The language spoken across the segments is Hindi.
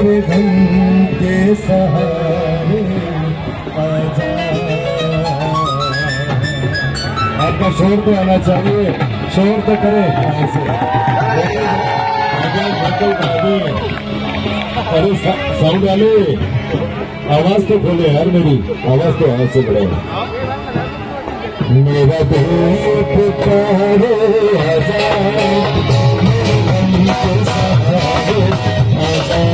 मेरे धन के सहारे आजा। आपका शोर तो आना चाहिए, शोर तो करें यहाँ से। अरे साउंड वाले आवाज तो खोले यार, मेरी आवाज तो आवाज से बढ़े। मेरा दिल पुकारे आजा, मेरे धन के सहारे आजा।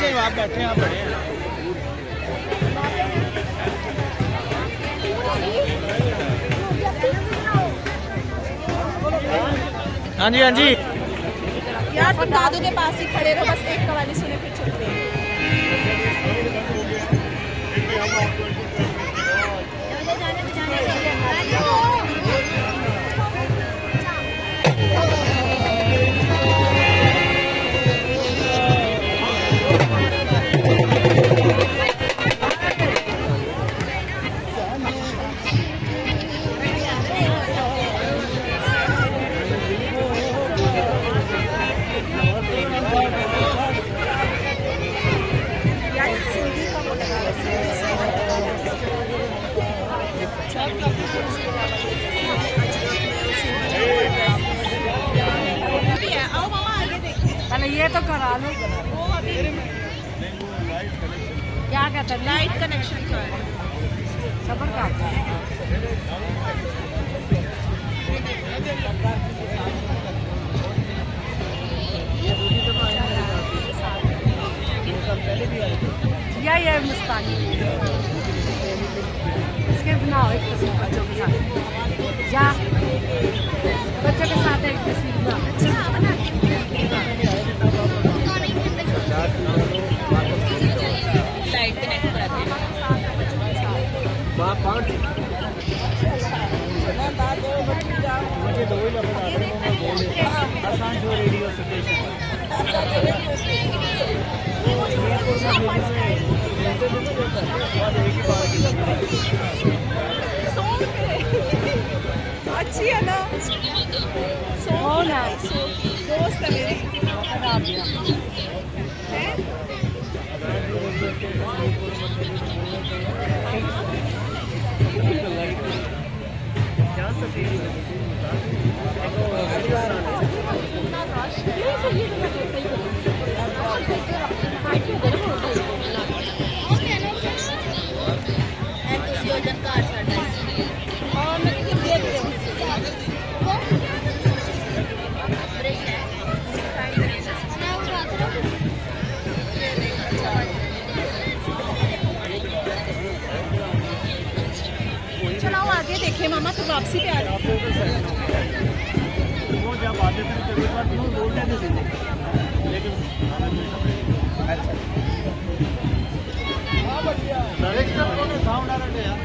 नहीं, आप बैठे हैं, आप बड़े हैं। हाँ जी, हाँ जी। यार तुम दादू के पास ही खड़े रहो, बस एक कवाली सुने फिर चलते हैं। आओ मामा आगे देखिए। पहले ये तो करा लो। वो अभी क्या कहते हैं? लाइट कनेक्शन का है। सबर का ये मुस्तानी इसके बनाओ एक तस्वीर बच्चों के साथ। या बच्चों के साथ एक तस्वीर बनाओ। लाइट कनेक्ट कराते अच्छी है ना, हो ना दोस्त है मेरी है। चलाओ आगे देखे मामा, तो वापसी पे आ रही वो जब आते थे कभी बार तुम बोलते थे, लेकिन डायरेक्ट साउंड आ रहा है यार।